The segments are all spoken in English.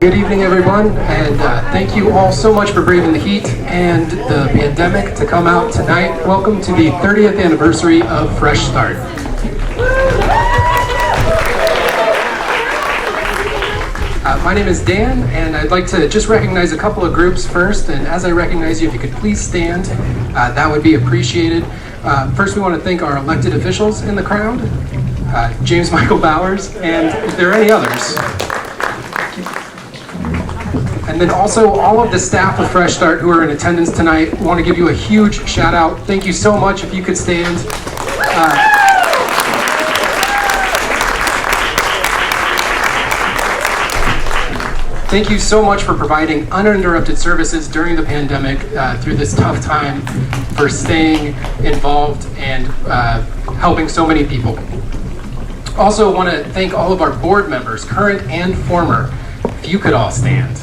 Good evening, everyone, and thank you all so much for braving the heat and the pandemic to come out tonight. Welcome to the 30th anniversary of Fresh Start. My name is Dan, and I'd like to just recognize a couple of groups first, and as I recognize you, if you could please stand, that would be appreciated. First, we want to thank our elected officials in the crowd, James Michael Bowers, and if there are any others. And then also all of the staff of Fresh Start who are in attendance tonight. I want to give you a huge shout out. Thank you so much. If you could stand. Thank you so much for providing uninterrupted services during the pandemic through this tough time, for staying involved and helping so many people. Also want to thank all of our board members, current and former. If you could all stand.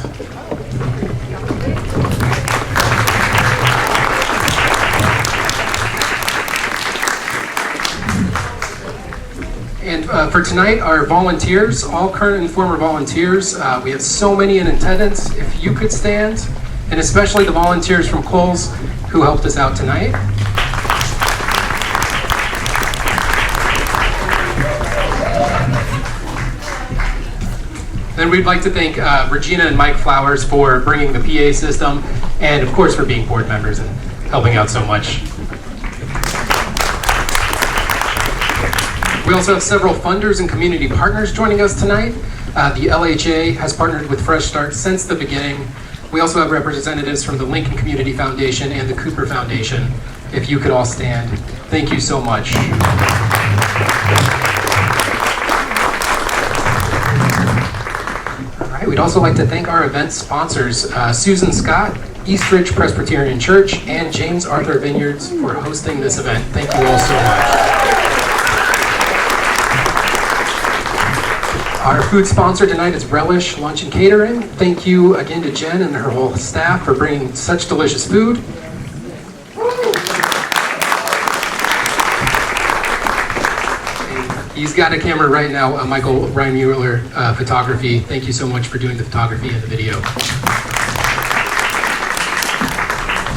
And for tonight, our volunteers, all current and former volunteers, we have so many in attendance. If you could stand, and especially the volunteers from Kohl's who helped us out tonight. Then we'd like to thank Regina and Mike Flowers for bringing the PA system, and of course for being board members and helping out so much. We also have several funders and community partners joining us tonight. The LHA has partnered with Fresh Start since the beginning. We also have representatives from the Lincoln Community Foundation and the Cooper Foundation. If you could all stand, thank you so much. All right, we'd also like to thank our event sponsors, Susan Scott, Eastridge Presbyterian Church, and James Arthur Vineyards for hosting this event. Thank you all so much. Our food sponsor tonight is Relish Lunch and Catering. Thank you again to Jen and her whole staff for bringing such delicious food. And he's got a camera right now, Michael Ryan-Mueller Photography. Thank you so much for doing the photography and the video.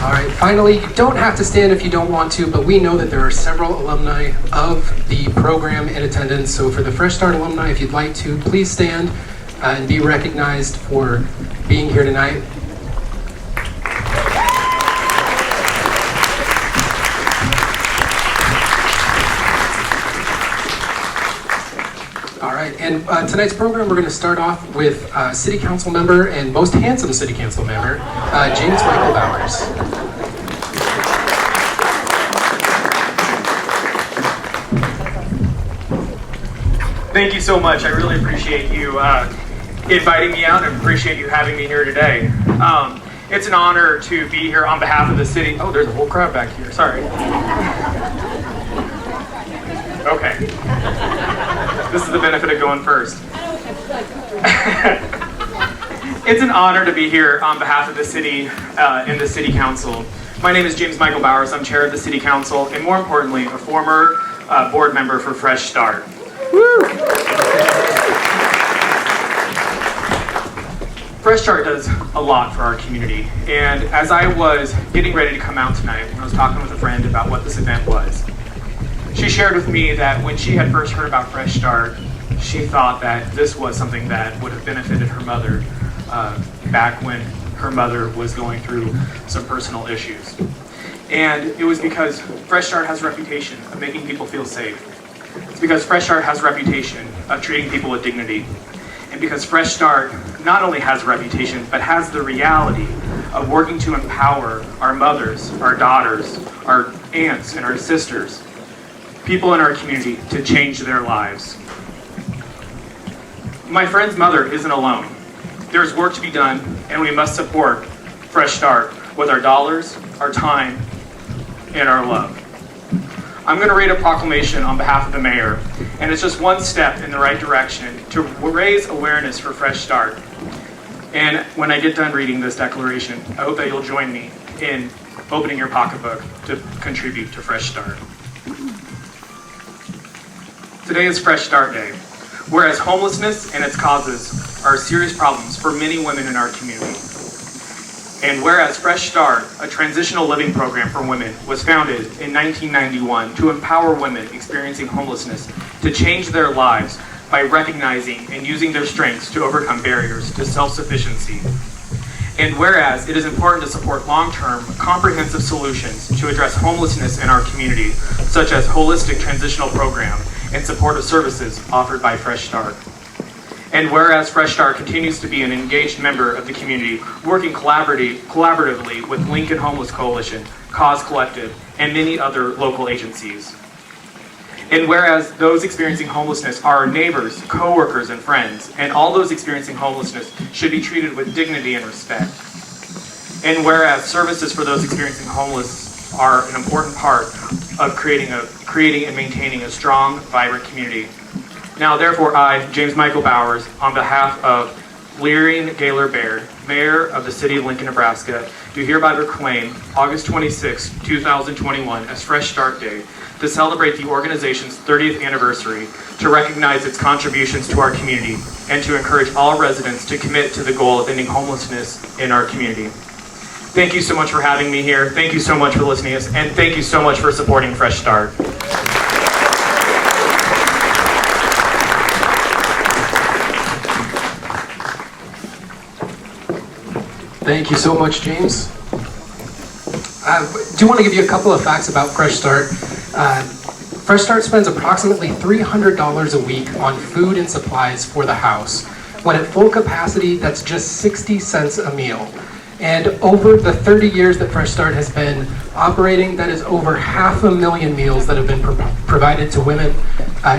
All right, finally, you don't have to stand if you don't want to, but we know that there are several alumni of the program in attendance. So for the Fresh Start alumni, if you'd like to, please stand and be recognized for being here tonight. All right, and tonight's program, we're going to start off with City Council member and most handsome City Council member, James Michael Bowers. Thank you so much. I really appreciate you inviting me out and appreciate you having me here today. It's an honor to be here on behalf of the city. Oh, there's a whole crowd back here. Sorry. Okay. This is the benefit of going first. It's an honor to be here on behalf of the city and the City Council. My name is James Michael Bowers. I'm chair of the City Council and, more importantly, a former board member for Fresh Start. Woo! Fresh Start does a lot for our community, and as I was getting ready to come out tonight, I was talking with a friend about what this event was. She shared with me that when she had first heard about Fresh Start, she thought that this was something that would have benefited her mother back when her mother was going through some personal issues. And it was because Fresh Start has a reputation of making people feel safe. It's because Fresh Start has a reputation of treating people with dignity. And because Fresh Start not only has a reputation, but has the reality of working to empower our mothers, our daughters, our aunts, and our sisters, people in our community, to change their lives. My friend's mother isn't alone. There's work to be done, and we must support Fresh Start with our dollars, our time, and our love. I'm going to read a proclamation on behalf of the mayor, and it's just one step in the right direction to raise awareness for Fresh Start. And when I get done reading this declaration, I hope that you'll join me in opening your pocketbook to contribute to Fresh Start. Today is Fresh Start Day. Whereas homelessness and its causes are serious problems for many women in our community. And whereas Fresh Start, a transitional living program for women, was founded in 1991 to empower women experiencing homelessness to change their lives by recognizing and using their strengths to overcome barriers to self-sufficiency. And whereas it is important to support long-term, comprehensive solutions to address homelessness in our community, such as holistic transitional program and supportive services offered by Fresh Start. And whereas Fresh Start continues to be an engaged member of the community, working collaboratively with Lincoln Homeless Coalition, Cause Collective, and many other local agencies. And whereas those experiencing homelessness are our neighbors, co-workers, and friends, and all those experiencing homelessness should be treated with dignity and respect. And whereas services for those experiencing homeless are an important part of creating and maintaining a strong, vibrant community. Now, therefore, I, James Michael Bowers, on behalf of Leering Gaylor Baird, Mayor of the City of Lincoln, Nebraska, do hereby proclaim August 26, 2021 as Fresh Start Day to celebrate the organization's 30th anniversary, to recognize its contributions to our community, and to encourage all residents to commit to the goal of ending homelessness in our community. Thank you so much for having me here. Thank you so much for listening to us, and thank you so much for supporting Fresh Start. Thank you so much, James. I do want to give you a couple of facts about Fresh Start. Fresh Start spends approximately $300 a week on food and supplies for the house. When at full capacity, that's just 60 cents a meal. And over the 30 years that Fresh Start has been operating, that is over 500,000 meals that have been provided to women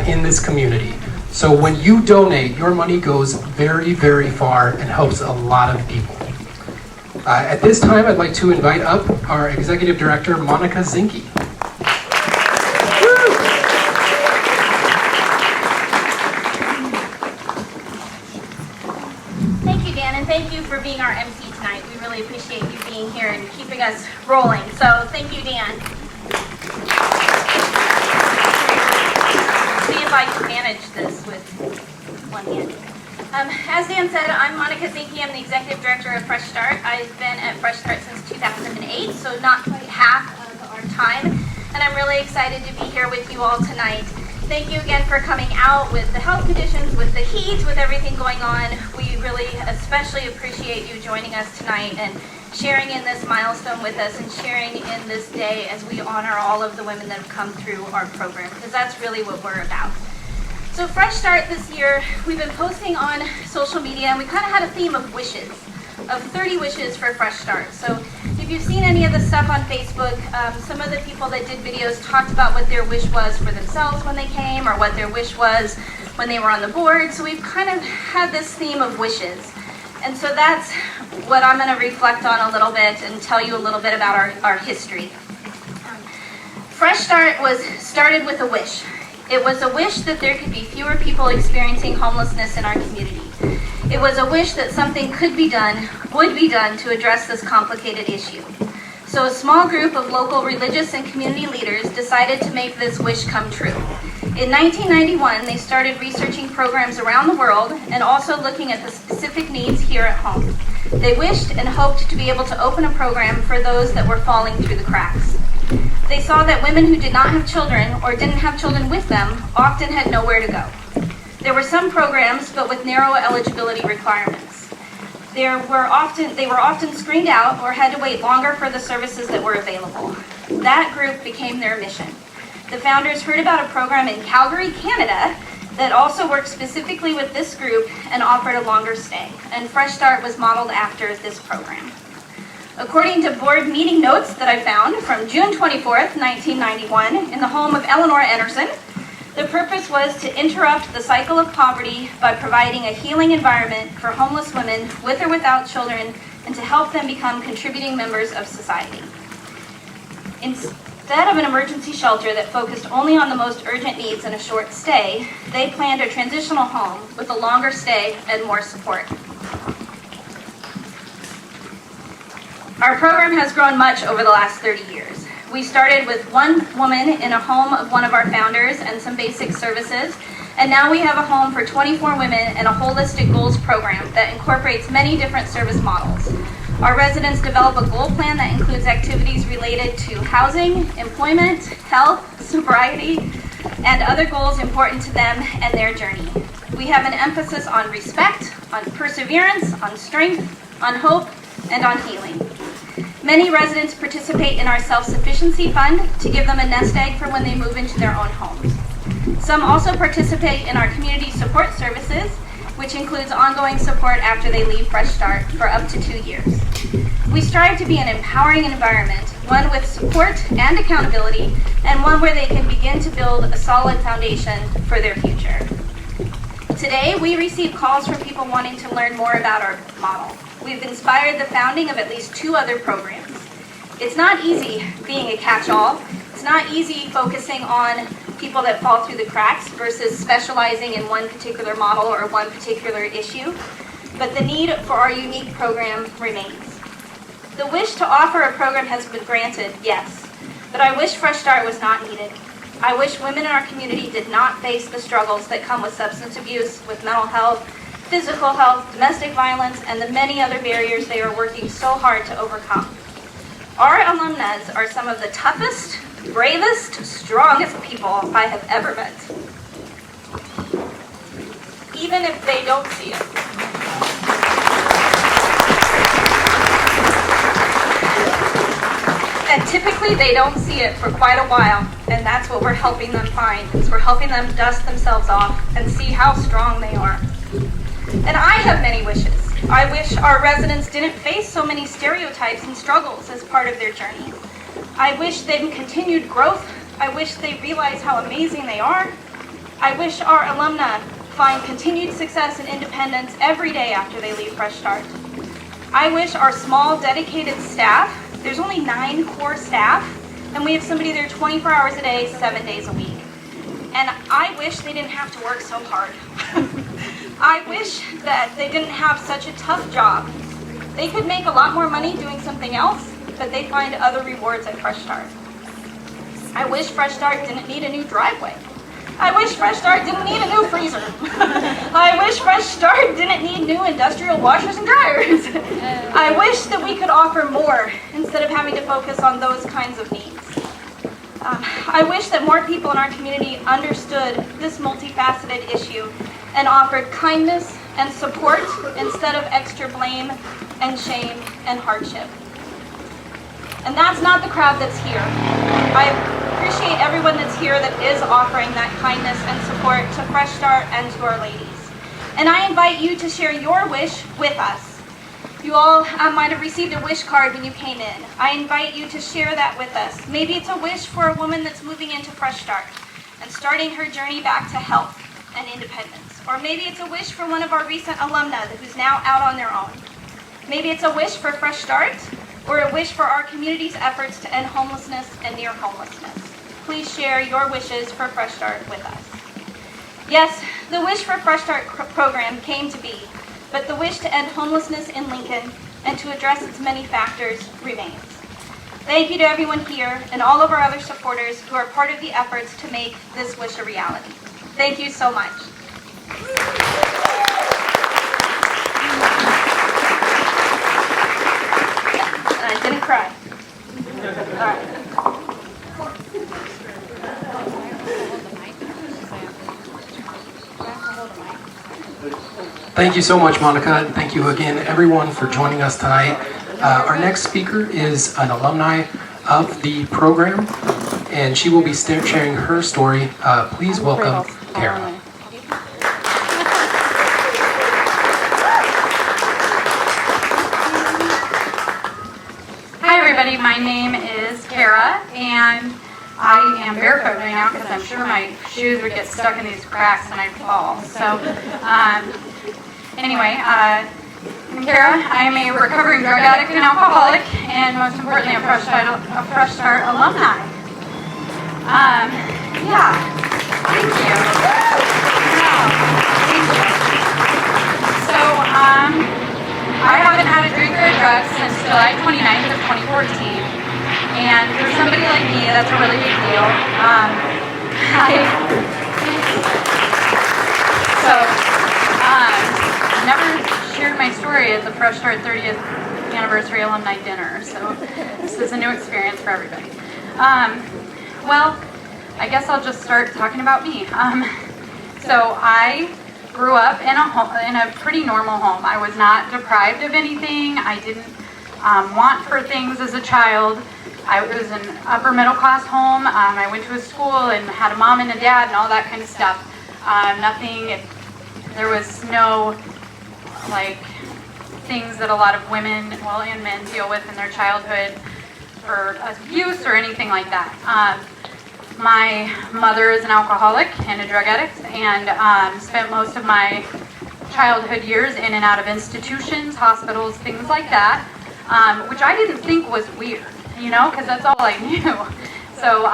in this community. So when you donate, your money goes very, very far and helps a lot of people. At this time, I'd like to invite up our Executive Director, Monica Zinke. Thank you, Dan, and thank you for being our MC tonight. We really appreciate you being here and keeping us rolling. So thank you, Dan. See if I can manage this with one hand. As Dan said, I'm Monica Zinke. I'm the Executive Director of Fresh Start. I've been at Fresh Start since 2008, so not quite half of our time. And I'm really excited to be here with you all tonight. Thank you again for coming out with the health conditions, with the heat, with everything going on. We really especially appreciate you joining us tonight and sharing in this milestone with us and sharing in this day as we honor all of the women that have come through our program, because that's really what we're about. So Fresh Start this year, we've been posting on social media, and we kind of had a theme of wishes, of 30 wishes for Fresh Start. So if you've seen any of the stuff on Facebook, some of the people that did videos talked about what their wish was for themselves when they came, or what their wish was when they were on the board. So we've kind of had this theme of wishes. And so that's what I'm going to reflect on a little bit and tell you a little bit about our history. Fresh Start was started with a wish. It was a wish that there could be fewer people experiencing homelessness in our community. It was a wish that something would be done to address this complicated issue. So a small group of local religious and community leaders decided to make this wish come true. In 1991, they started researching programs around the world and also looking at the specific needs here at home. They wished and hoped to be able to open a program for those that were falling through the cracks. They saw that women who did not have children or didn't have children with them often had nowhere to go. There were some programs, but with narrow eligibility requirements. They were often screened out or had to wait longer for the services that were available. That group became their mission. The founders heard about a program in Calgary, Canada, that also worked specifically with this group and offered a longer stay. And Fresh Start was modeled after this program. According to board meeting notes that I found from June 24th, 1991, in the home of Eleanor Anderson, the purpose was to interrupt the cycle of poverty by providing a healing environment for homeless women with or without children, and to help them become contributing members of society. Instead of an emergency shelter that focused only on the most urgent needs and a short stay, they planned a transitional home with a longer stay and more support. Our program has grown much over the last 30 years. We started with one woman in a home of one of our founders and some basic services, And now we have a home for 24 women and a holistic goals program that incorporates many different service models. Our residents develop a goal plan that includes activities related to housing, employment, health, sobriety, and other goals important to them and their journey. We have an emphasis on respect, on perseverance, on strength, on hope, and on healing. Many residents participate in our self-sufficiency fund to give them a nest egg for when they move into their own homes. Some also participate in our community support services, which includes ongoing support after they leave Fresh Start for up to 2 years. We strive to be an empowering environment, one with support and accountability, and one where they can begin to build a solid foundation for their future. Today, we receive calls from people wanting to learn more about our model. We've inspired the founding of at least 2 other programs. It's not easy being a catch-all. It's not easy focusing on people that fall through the cracks versus specializing in one particular model or one particular issue. But the need for our unique program remains. The wish to offer a program has been granted, yes, but I wish Fresh Start was not needed. I wish women in our community did not face the struggles that come with substance abuse, with mental health, physical health, domestic violence, and the many other barriers they are working so hard to overcome. Our alumnas are some of the toughest, bravest, strongest people I have ever met. Even if they don't see it. And typically they don't see it for quite a while, and that's what we're helping them find, is we're helping them dust themselves off and see how strong they are. And I have many wishes. I wish our residents didn't face so many stereotypes and struggles as part of their journey. I wish them continued growth. I wish they realize how amazing they are. I wish our alumni find continued success and independence every day after they leave Fresh Start. I wish our small, dedicated staff, there's only 9 core staff, and we have somebody there 24 hours a day, 7 days a week. And I wish they didn't have to work so hard. I wish that they didn't have such a tough job. They could make a lot more money doing something else, but they find other rewards at Fresh Start. I wish Fresh Start didn't need a new driveway. I wish Fresh Start didn't need a new freezer. I wish Fresh Start didn't need new industrial washers and dryers. I wish that we could offer more instead of having to focus on those kinds of needs. I wish that more people in our community understood this multifaceted issue and offered kindness and support instead of extra blame and shame and hardship. And that's not the crowd that's here. I appreciate everyone that's here that is offering that kindness and support to Fresh Start and to our ladies. And I invite you to share your wish with us. You all might have received a wish card when you came in. I invite you to share that with us. Maybe it's a wish for a woman that's moving into Fresh Start and starting her journey back to health and independence. Or maybe it's a wish for one of our recent alumni who's now out on their own. Maybe it's a wish for Fresh Start, or a wish for our community's efforts to end homelessness and near homelessness. Please share your wishes for Fresh Start with us. Yes, the Wish for Fresh Start program came to be, but the wish to end homelessness in Lincoln and to address its many factors remains. Thank you to everyone here and all of our other supporters who are part of the efforts to make this wish a reality. Thank you so much. And I didn't cry. All right. Thank you so much, Monica, and thank you again, everyone, for joining us tonight. Our next speaker is an alumni of the program, and she will be sharing her story. Please welcome Kara. Hi everybody, my name is Kara, and I am barefoot right now because I'm sure my shoes would get stuck in these cracks and I'd fall. So anyway, I'm Kara. I'm a recovering drug addict and alcoholic, and most importantly, a Fresh Start alumni. Yeah, thank you. So I haven't had a drink or a drug since July 29th of 2014. And for somebody like me, that's a really big deal. So, never shared my story at the Fresh Start 30th anniversary alumni dinner, so this is a new experience for everybody. Well, I guess I'll just start talking about me. So I grew up in a pretty normal home. I was not deprived of anything. I didn't want for things as a child. It was an upper middle class home. I went to a school and had a mom and a dad and all that kind of stuff. There was no like things that a lot of women, well, and men deal with in their childhood for abuse or anything like that. My mother is an alcoholic and a drug addict, and spent most of my childhood years in and out of institutions, hospitals, things like that, which I didn't think was weird, because that's all I knew. So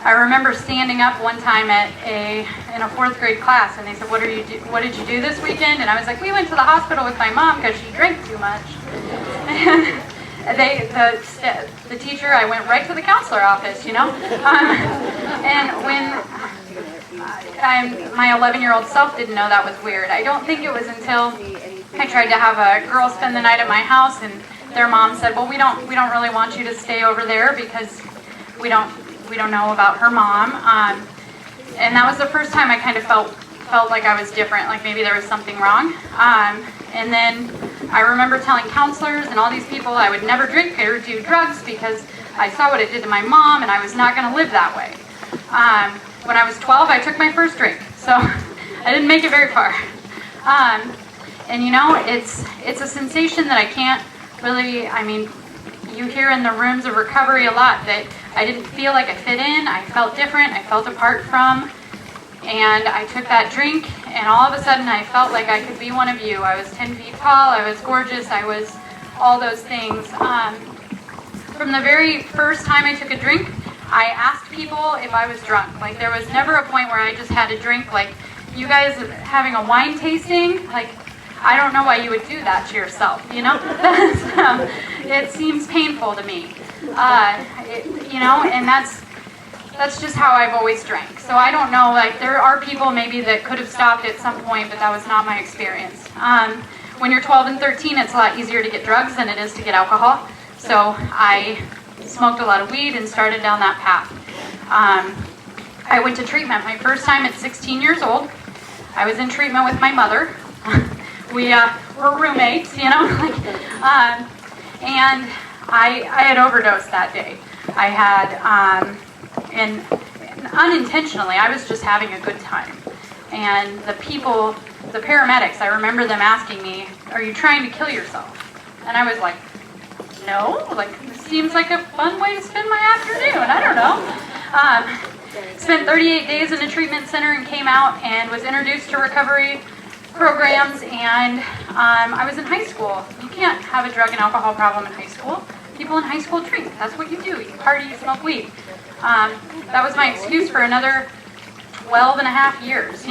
I remember standing up one time in a 4th grade class, and they said, "What did you do this weekend?" And I was like, "We went to the hospital with my mom because she drank too much." And the teacher, I went right to the counselor office, And when my 11-year-old self didn't know that was weird. I don't think it was until I tried to have a girl spend the night at my house, and their mom said, "Well, we don't really want you to stay over there because we don't know about her mom." And that was the first time I kind of felt like I was different, like maybe there was something wrong. And then I remember telling counselors and all these people I would never drink or do drugs because I saw what it did to my mom, and I was not going to live that way. When I was 12, I took my first drink, so I didn't make it very far. And it's a sensation that I can't really, you hear in the rooms of recovery a lot that I didn't feel like I fit in, I felt different, I felt apart from, and I took that drink, and all of a sudden I felt like I could be one of you. I was 10 feet tall, I was gorgeous, I was all those things. From the very first time I took a drink, I asked people if I was drunk. Like, there was never a point where I just had a drink. Like, you guys having a wine tasting, like, I don't know why you would do that to yourself, It seems painful to me, and that's just how I've always drank. So I don't know, like, there are people maybe that could have stopped at some point, but that was not my experience. When you're 12 and 13, it's a lot easier to get drugs than it is to get alcohol. So I smoked a lot of weed and started down that path. I went to treatment my first time at 16 years old. I was in treatment with my mother. We were roommates, and I had overdosed that day. I had, and unintentionally, I was just having a good time. And the people, the paramedics, I remember them asking me, "Are you trying to kill yourself?" And I was like, "No, like, this seems like a fun way to spend my afternoon, I don't know." Spent 38 days in a treatment center and came out and was introduced to recovery programs, and I was in high school. You can't have a drug and alcohol problem in high school. People in high school drink. That's what you do. You party, you smoke weed. That was my excuse for another 12 and a half years,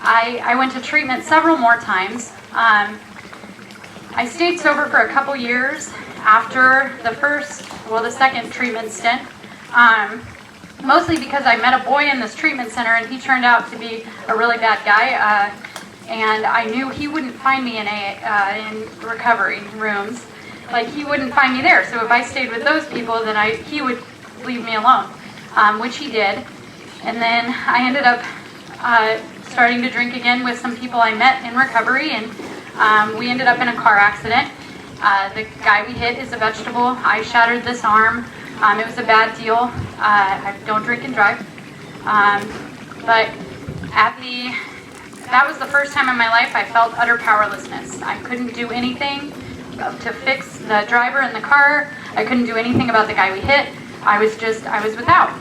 I went to treatment several more times. I stayed sober for a couple years after the second treatment stint. Mostly because I met a boy in this treatment center, and he turned out to be a really bad guy, and I knew he wouldn't find me in recovery rooms. Like, he wouldn't find me there. So if I stayed with those people, then he would leave me alone, which he did. And then I ended up starting to drink again with some people I met in recovery, and we ended up in a car accident. The guy we hit is a vegetable. I shattered this arm. It was a bad deal. I don't drink and drive. But that was the first time in my life I felt utter powerlessness. I couldn't do anything to fix the driver in the car. I couldn't do anything about the guy we hit. I was without.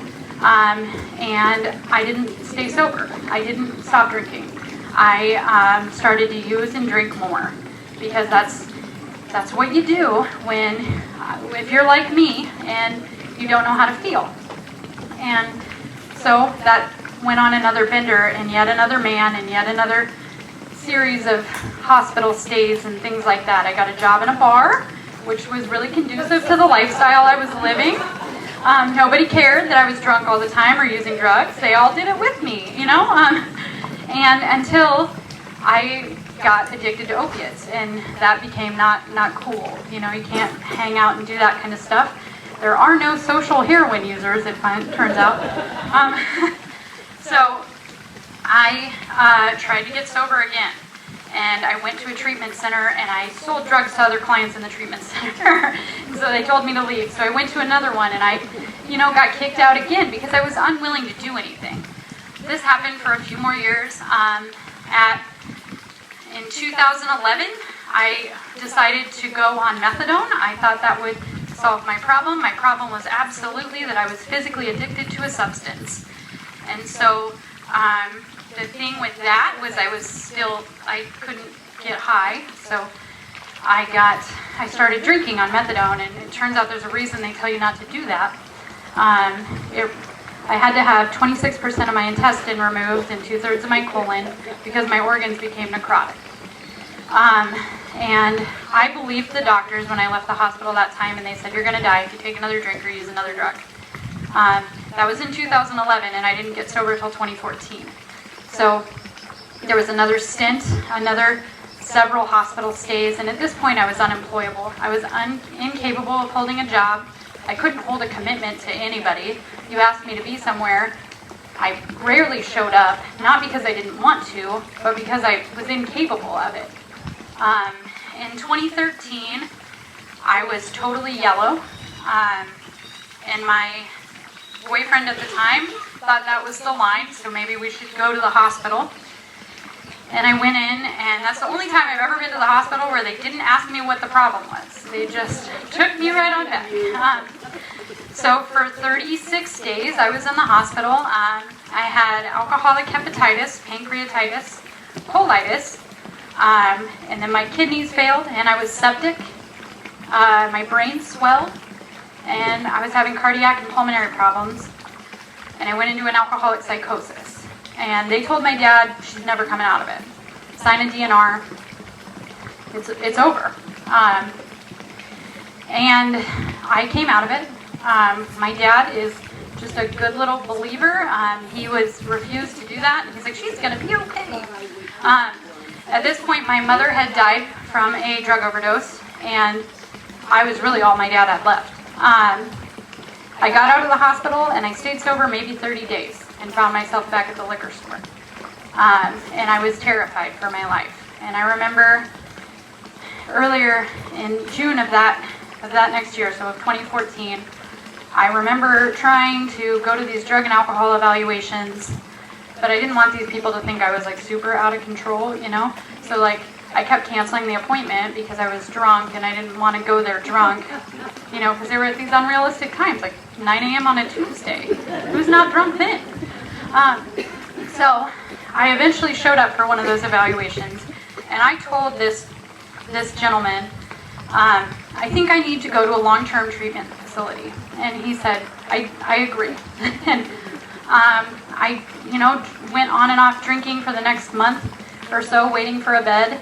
And I didn't stay sober. I didn't stop drinking. I started to use and drink more, because that's what you do if you're like me and you don't know how to feel. And so that went on another bender, and yet another man, and yet another series of hospital stays and things like that. I got a job in a bar, which was really conducive to the lifestyle I was living. Nobody cared that I was drunk all the time or using drugs. They all did it with me, And until I got addicted to opiates, and that became not cool. You know, you can't hang out and do that kind of stuff. There are no social heroin users, it turns out. So I tried to get sober again. And I went to a treatment center, and I sold drugs to other clients in the treatment center. So they told me to leave. So I went to another one, and I, got kicked out again because I was unwilling to do anything. This happened for a few more years. In 2011, I decided to go on methadone. I thought that would solve my problem. My problem was absolutely that I was physically addicted to a substance. And so the thing with that was I couldn't get high, so I started drinking on methadone, and it turns out there's a reason they tell you not to do that. I had to have 26% of my intestine removed and 2/3 of my colon because my organs became necrotic. And I believed the doctors when I left the hospital that time, and they said, you're going to die if you take another drink or use another drug. That was in 2011, and I didn't get sober until 2014. So there was another stint, several hospital stays, and at this point I was unemployable. I was incapable of holding a job. I couldn't hold a commitment to anybody. You asked me to be somewhere, I rarely showed up, not because I didn't want to, but because I was incapable of it. In 2013, I was totally yellow, and my boyfriend at the time thought that was the line, so maybe we should go to the hospital. And I went in, and that's the only time I've ever been to the hospital where they didn't ask me what the problem was. They just took me right on back. So for 36 days, I was in the hospital. I had alcoholic hepatitis, pancreatitis, colitis, and then my kidneys failed, and I was septic. My brain swelled, and I was having cardiac and pulmonary problems, and I went into an alcoholic psychosis. And they told my dad, she's never coming out of it. Sign a DNR, it's over. And I came out of it. My dad is just a good little believer. He refused to do that. He's like, she's gonna be okay. At this point, my mother had died from a drug overdose, and I was really all my dad had left. I got out of the hospital, and I stayed sober maybe 30 days. And found myself back at the liquor store. And I was terrified for my life. And I remember earlier in June of that next year, so of 2014, I remember trying to go to these drug and alcohol evaluations, but I didn't want these people to think I was like super out of control, So like I kept canceling the appointment because I was drunk and I didn't want to go there drunk, because they were at these unrealistic times, like 9 a.m. on a Tuesday. Who's not drunk then? So I eventually showed up for one of those evaluations, and I told this gentleman, I think I need to go to a long-term treatment facility. And he said, I agree. And I went on and off drinking for the next month or so, waiting for a bed.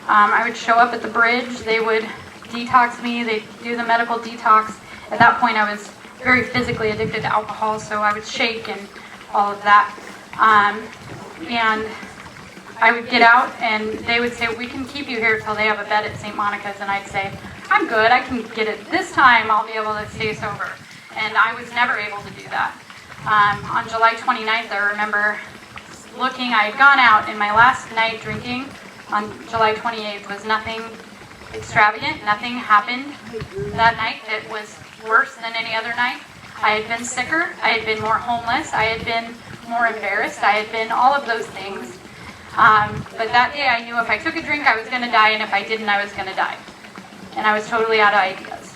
I would show up at the bridge. They would detox me. They'd do the medical detox. At that point, I was very physically addicted to alcohol, so I would shake and all of that. And I would get out, and they would say, we can keep you here till they have a bed at St. Monica's. And I'd say, I'm good. I can get it. This time, I'll be able to stay sober. And I was never able to do that. On July 29th, I remember looking. I had gone out, and my last night drinking on July 28th was nothing extravagant. Nothing happened that night that was worse than any other night. I had been sicker. I had been more homeless. I had been more embarrassed. I had been all of those things. But that day, I knew if I took a drink, I was going to die, and if I didn't, I was going to die. And I was totally out of ideas.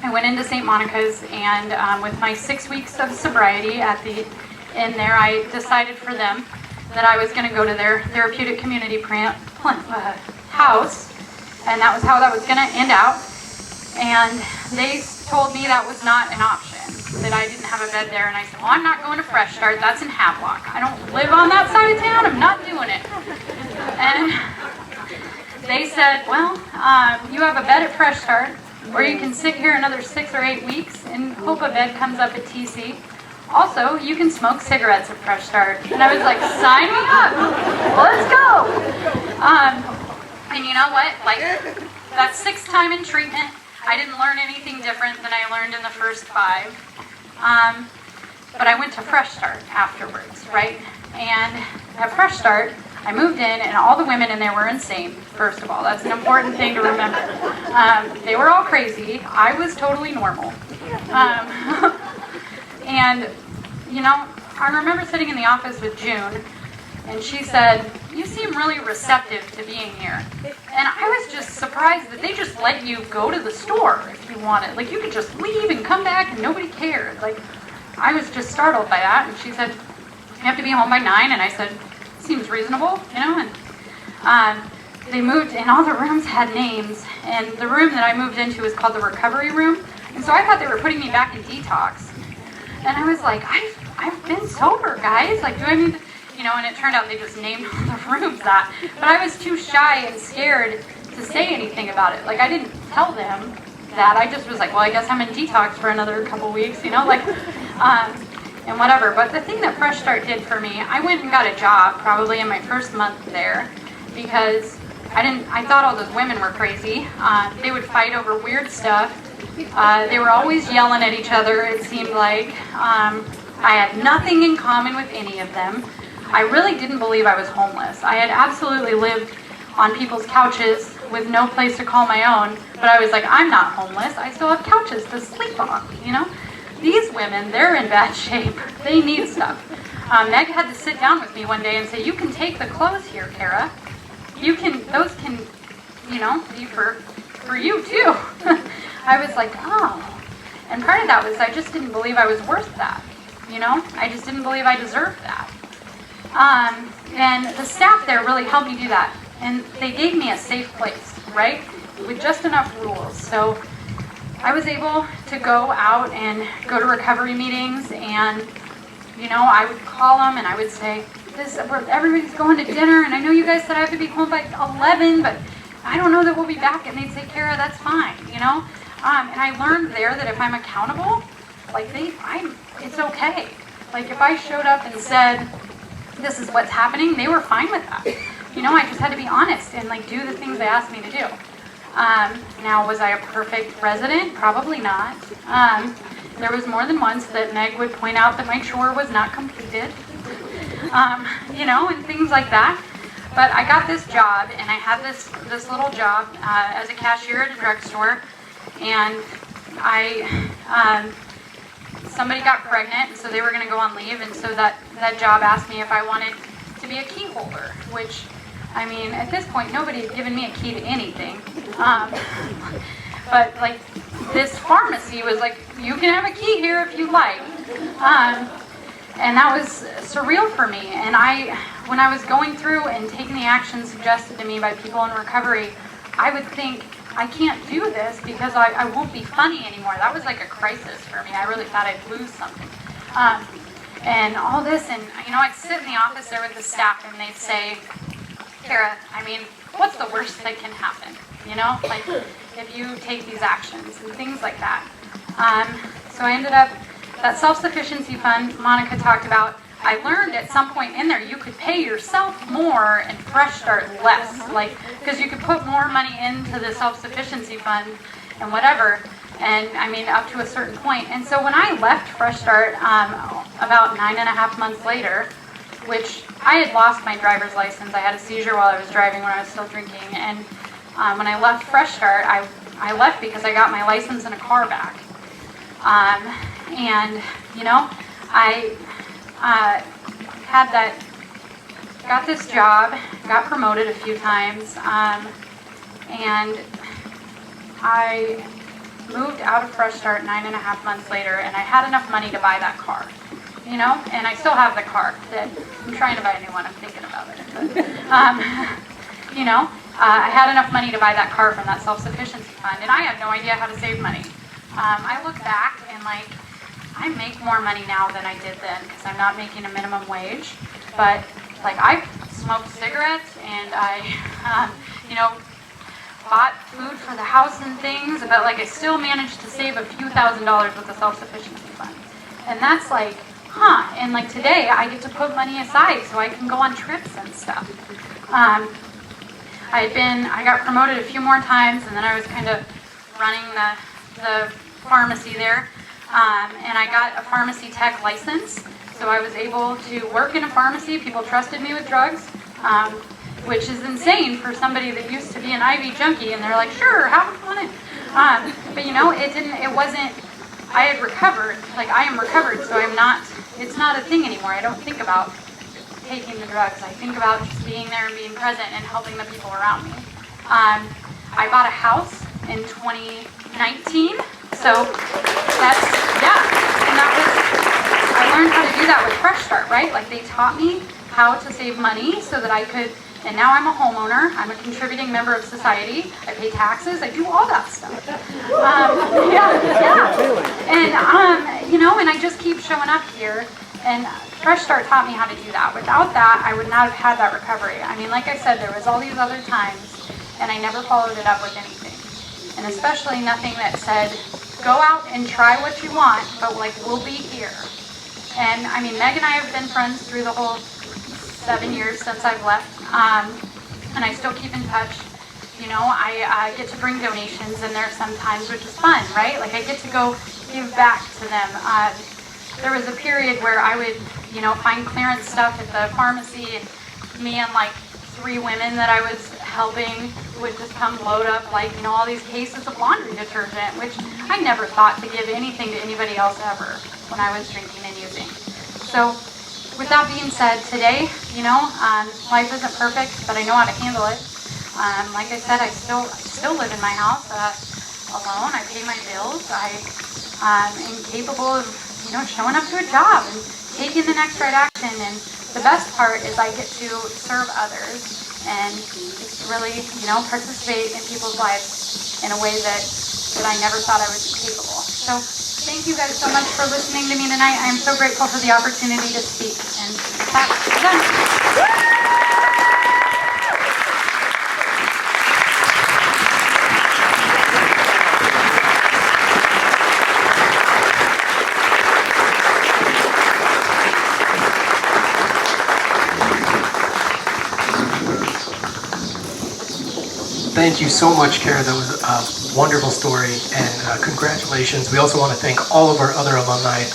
I went into St. Monica's, and with my 6 weeks of sobriety in there, I decided for them that I was going to go to their therapeutic community house, and that was how that was going to end out. And they told me that was not an option, that I didn't have a bed there. And I said, well, I'm not going to Fresh Start. That's in Havelock. I don't live on that side of town. I'm not doing it. And they said, well, you have a bed at Fresh Start, or you can sit here another 6 or 8 weeks and hope a bed comes up at TC, Also, you can smoke cigarettes at Fresh Start. And I was like, sign me up. Let's go. And you know what? Like, that 6th time in treatment, I didn't learn anything different than I learned in the first 5. But I went to Fresh Start afterwards, right? And at Fresh Start, I moved in, and all the women in there were insane, first of all. That's an important thing to remember. They were all crazy. I was totally normal. And, you know, I remember sitting in the office with June, and she said, "You seem really receptive to being here." And I was just surprised that they just let you go to the store if you wanted. Like, you could just leave and come back and nobody cared. Like, I was just startled by that. And she said, "You have to be home by 9." And I said, "Seems reasonable, you know?" And they moved, and all the rooms had names. And the room that I moved into is called the recovery room. And so I thought they were putting me back in detox. And I was like, I've been sober, guys. Like, do I need to, you know? And it turned out they just named all the rooms that. But I was too shy and scared to say anything about it. Like, I didn't tell them that. I just was like, well, I guess I'm in detox for another couple weeks, you know? Like, and whatever. But the thing that Fresh Start did for me, I went and got a job probably in my first month there because I thought all those women were crazy. They would fight over weird stuff. They were always yelling at each other, it seemed like. I had nothing in common with any of them. I really didn't believe I was homeless. I had absolutely lived on people's couches with no place to call my own, but I was like, I'm not homeless. I still have couches to sleep on, you know? These women, they're in bad shape. They need stuff. Meg had to sit down with me one day and say, "You can take the clothes here, Kara. Those can, you know, be for you too." I was like, oh. And part of that was I just didn't believe I was worth that, you know? I just didn't believe I deserved that. And the staff there really helped me do that. And they gave me a safe place, right? With just enough rules. So I was able to go out and go to recovery meetings, and, you know, I would call them and I would say, everybody's going to dinner, and I know you guys said I have to be home by 11, but I don't know that we'll be back. And they'd say, "Kara, that's fine," you know? And I learned there that if I'm accountable, like, it's okay. Like, if I showed up and said, "This is what's happening," they were fine with that. You know, I just had to be honest and, like, do the things they asked me to do. Now, was I a perfect resident? Probably not. There was more than once that Meg would point out that my chore was not completed, you know, and things like that. But I got this job, and I had this little job as a cashier at a drugstore, and somebody got pregnant, and so they were going to go on leave, and so that job asked me if I wanted to be a key holder, which, I mean, at this point, nobody had given me a key to anything. But, like, this pharmacy was like, "You can have a key here if you like." And that was surreal for me. And when I was going through and taking the action suggested to me by people in recovery, I would think, I can't do this because I won't be funny anymore. That was like a crisis for me. I really thought I'd lose something. And all this, and, you know, I'd sit in the office there with the staff, and they'd say, "Kara, I mean, what's the worst that can happen? You know, like, if you take these actions," and things like that. So I ended up, that self-sufficiency fund Monica talked about, I learned at some point in there you could pay yourself more and Fresh Start less, like, because you could put more money into the self-sufficiency fund and whatever, and I mean up to a certain point. And so when I left Fresh Start about 9.5 months later, which I had lost my driver's license, I had a seizure while I was driving when I was still drinking, and when I left Fresh Start, I left because I got my license and a car back. And, you know, I got this job, got promoted a few times, and I moved out of Fresh Start 9.5 months later, and I had enough money to buy that car, you know, and I still have the car. That I'm trying to buy a new one. I'm thinking about it. But, you know, I had enough money to buy that car from that self-sufficiency fund, and I had no idea how to save money. I look back and, like, I make more money now than I did then because I'm not making a minimum wage. But, like, I smoked cigarettes and I, you know, bought food for the house and things, but, like, I still managed to save a few $1,000s with the self-sufficiency fund. And that's, like, and like today I get to put money aside so I can go on trips and stuff. I got promoted a few more times, and then I was kind of running the pharmacy there, and I got a pharmacy tech license, so I was able to work in a pharmacy. People trusted me with drugs, which is insane for somebody that used to be an IV junkie, and they're like, sure, have fun. But you know, it wasn't, I had recovered, like I am recovered, so it's not a thing anymore. I don't think about taking the drugs. I think about just being there and being present and helping the people around me. I bought a house in 2019, so that's, and I learned how to do that with Fresh Start, right? Like they taught me how to save money so that I could, and now I'm a homeowner, I'm a contributing member of society, I pay taxes, I do all that stuff. And, you know, and I just keep showing up here, and Fresh Start taught me how to do that. Without that, I would not have had that recovery. I mean, like I said, there was all these other times, and I never followed it up with anything. And especially nothing that said, go out and try what you want, but like, we'll be here. And I mean, Meg and I have been friends through the whole 7 years since I've left, and I still keep in touch. You know, I get to bring donations in there sometimes, which is fun, right? Like I get to go give back to them. There was a period where I would, you know, find clearance stuff at the pharmacy, and me and like 3 women that I was helping would just come load up like, you know, all these cases of laundry detergent, which I never thought to give anything to anybody else ever when I was drinking and using. So with that being said, today, you know, life isn't perfect, but I know how to handle it. Like I said, I still live in my house alone. I pay my bills. I am capable of, you know, showing up to a job and taking the next right action. And the best part is I get to serve others and just really, you know, participate in people's lives in a way that I never thought I was capable. So thank you guys so much for listening to me tonight. I am so grateful for the opportunity to speak. And that's done. Thank you so much, Kara. That was a wonderful story, and congratulations. We also want to thank all of our other alumni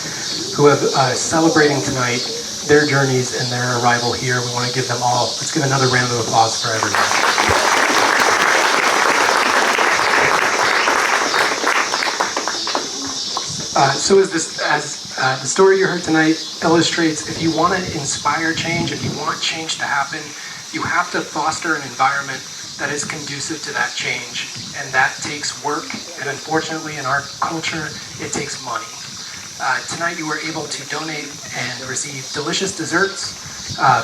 who have celebrating tonight their journeys and their arrival here. We want to give them all, let's give another round of applause for everyone. So as the story you heard tonight illustrates, if you want to inspire change, if you want change to happen, you have to foster an environment that is conducive to that change, and that takes work, and unfortunately in our culture, it takes money. Tonight you were able to donate and receive delicious desserts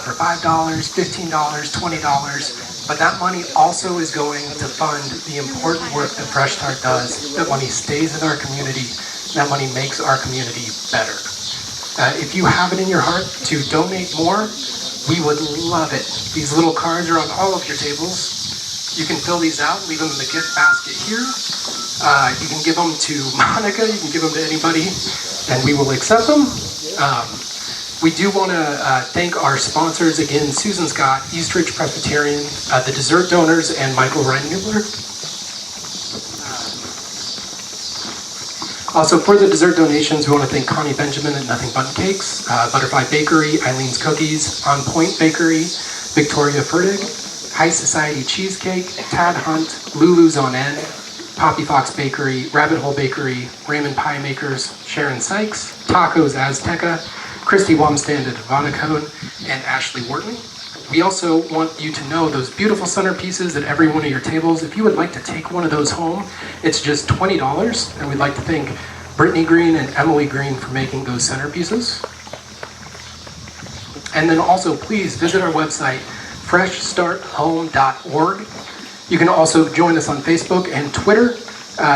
for $5, $15, $20, but that money also is going to fund the important work that Fresh Start does. That money stays in our community, that money makes our community better. If you have it in your heart to donate more, we would love it. These little cards are on all of your tables. You can fill these out, leave them in the gift basket here. You can give them to Monica, you can give them to anybody, and we will accept them. We do want to thank our sponsors again, Susan Scott, Eastridge Presbyterian, the dessert donors, and Michael Reinmüller. Also, for the dessert donations, we want to thank Connie Benjamin at Nothing But Cakes, Butterfly Bakery, Eileen's Cookies, On Point Bakery, Victoria Fertig, High Society Cheesecake, Tad Hunt, Lulu's on End, Poppy Fox Bakery, Rabbit Hole Bakery, Raymond Pie Makers, Sharon Sykes, Tacos Azteca, Christy Wamstand at Ivana and Ashley Wharton. We also want you to know those beautiful centerpieces at every one of your tables. If you would like to take one of those home, it's just $20, and we'd like to thank Brittany Green and Emily Green for making those centerpieces. And then also, please visit our website, freshstarthome.org. You can also join us on Facebook and Twitter.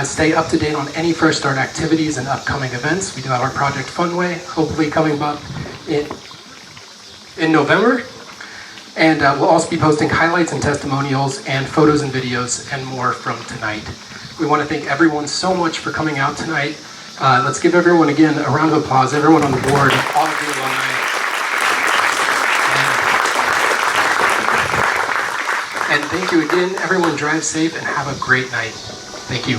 Stay up to date on any Fresh Start activities and upcoming events. We do have our Project Funway, hopefully coming up in November. And we'll also be posting highlights and testimonials and photos and videos and more from tonight. We want to thank everyone so much for coming out tonight. Let's give everyone again a round of applause, everyone on the board, all of the alumni. And thank you again. Everyone drive safe and have a great night. Thank you.